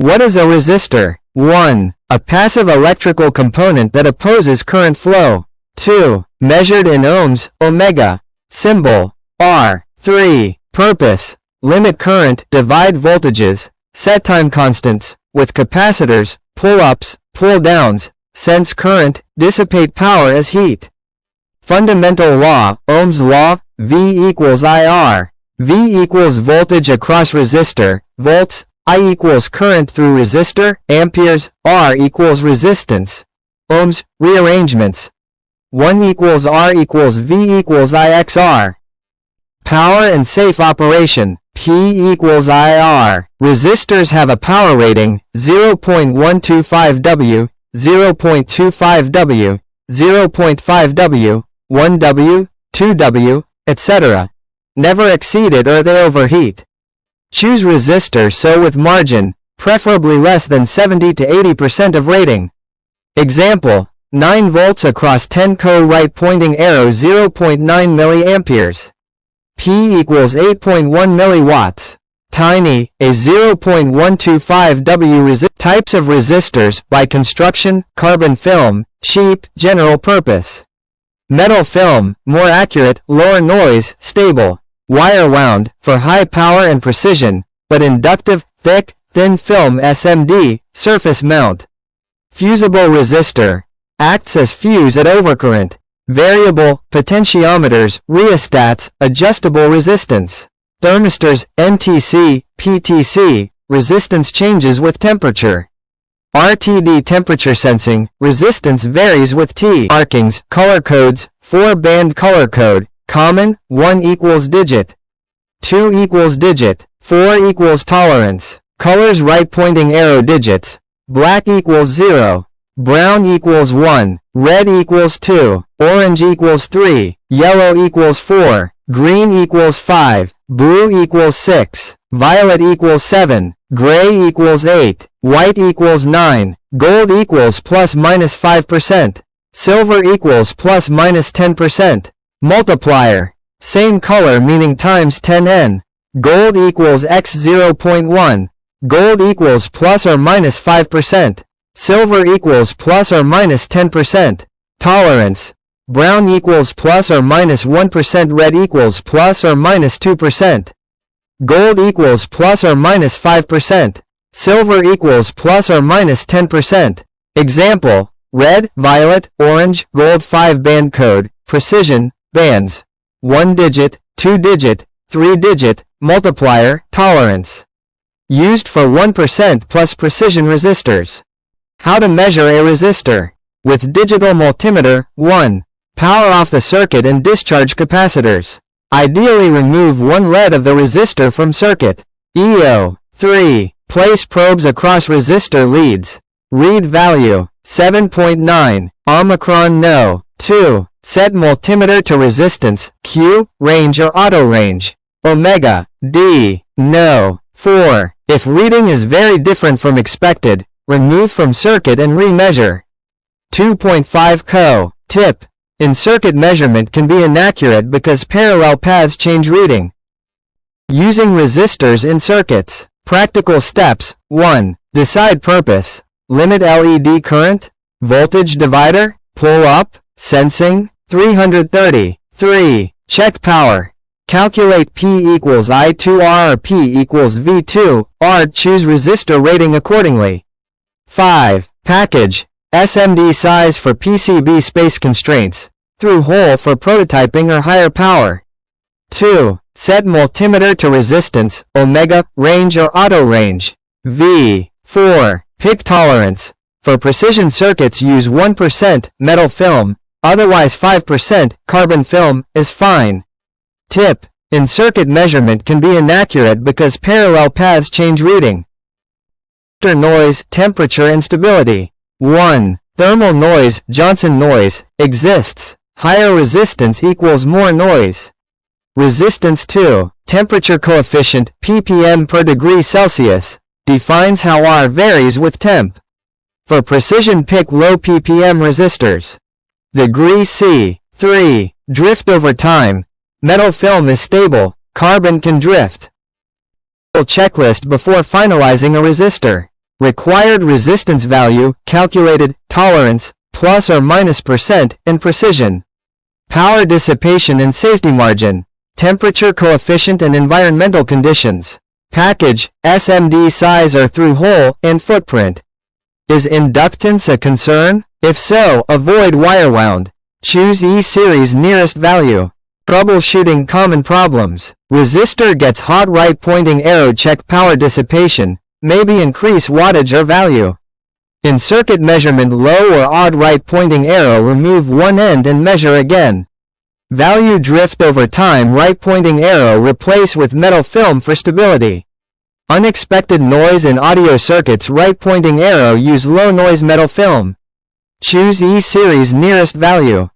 What is a resistor? 1. A passive electrical component that opposes current flow. 2. Measured in ohms, ohmega. Symbol, R. 3. Purpose. Limit current, divide voltages, set time constants, with capacitors, pull-ups, pull-downs, sense current, dissipate power as heat. Fundamental law, Ohm's law, V equals IR. V equals voltage across resistor, volts, I equals current through resistor, amperes, R equals resistance. Ohms, rearrangements. 1 equals R equals V equals IXR. Power and safe operation, P equals IR. Resistors have a power rating, 0.125 W, 0.25 W, 0.5 W, 1 W, 2 W, etc. Never exceeded or they overheat. Choose resistor so with margin, preferably less than 70 to 80% of rating. Example, 9 volts across 10 co right pointing arrow 0.9 milliamperes. P equals 8.1 milliwatts. Tiny, a 0.125 W Types of resistors, by construction, carbon film, cheap, general purpose. Metal film, more accurate, lower noise, stable. Wire wound, for high power and precision, but inductive, thick, thin film SMD, surface mount. Fusible resistor, acts as fuse at overcurrent. Variable, potentiometers, rheostats, adjustable resistance. Thermistors, NTC, PTC, resistance changes with temperature. RTD temperature sensing, resistance varies with T. Markings, color codes, 4-band color code, common, 1 equals digit, 2 equals digit, 4 equals tolerance. Colors right pointing arrow digits, black equals 0, brown equals 1, red equals 2, orange equals 3, yellow equals 4, green equals 5, blue equals 6, violet equals 7, gray equals 8, white equals 9, gold equals plus minus 5%, silver equals plus minus 10%. Multiplier, same color meaning times 10n, gold equals x 0.1, gold equals plus or minus 5%, silver equals plus or minus 10%. Tolerance, brown equals plus or minus 1%, red equals plus or minus 2%. Gold equals plus or minus 5%. Silver equals plus or minus 10%. Example, red, violet, orange, gold 5-band code, precision, bands. 1 digit, 2 digit, 3 digit, multiplier, tolerance. Used for 1% plus precision resistors. How to measure a resistor. With digital multimeter, 1. Power off the circuit and discharge capacitors. Ideally remove one lead of the resistor from circuit. EO. 3. Place probes across resistor leads. Read value, 7.9, Omicron no. 2. Set multimeter to resistance, Q, range or auto range. Omega, D, no. 4. If reading is very different from expected, remove from circuit and remeasure. 2.5 Co. Tip. In circuit measurement can be inaccurate because parallel paths change reading. Using resistors in circuits. Practical steps. 1. Decide purpose. Limit LED current. Voltage divider. Pull up. Sensing. 330. 3. Check power. Calculate P equals I2R or P equals V2R. Choose resistor rating accordingly. 5. Package. SMD size for PCB space constraints. Through hole for prototyping or higher power. 2. Set multimeter to resistance, omega, range or auto range. V. 4. Pick tolerance. For precision circuits use 1% metal film, otherwise 5% carbon film is fine. Tip. In circuit measurement can be inaccurate because parallel paths change reading. Noise, temperature and stability. 1. Thermal noise, Johnson noise, exists. Higher resistance equals more noise. Resistance 2. Temperature coefficient, ppm per degree Celsius, defines how R varies with temp. For precision pick low ppm resistors. Degree C. 3. Drift over time. Metal film is stable, carbon can drift. Checklist before finalizing a resistor. Required resistance value, calculated, tolerance, plus or minus percent, in precision. Power dissipation and safety margin. Temperature coefficient and environmental conditions. Package, SMD size or through hole, and footprint. Is inductance a concern? If so, avoid wire wound. Choose E-series nearest value. Troubleshooting common problems. Resistor gets hot, right pointing arrow, check power dissipation, maybe increase wattage or value. In circuit measurement, low or odd right pointing arrow, remove one end and measure again. Value drift over time, right pointing arrow, replace with metal film for stability. Unexpected noise in audio circuits, right pointing arrow, use low noise metal film. Choose E-series nearest value.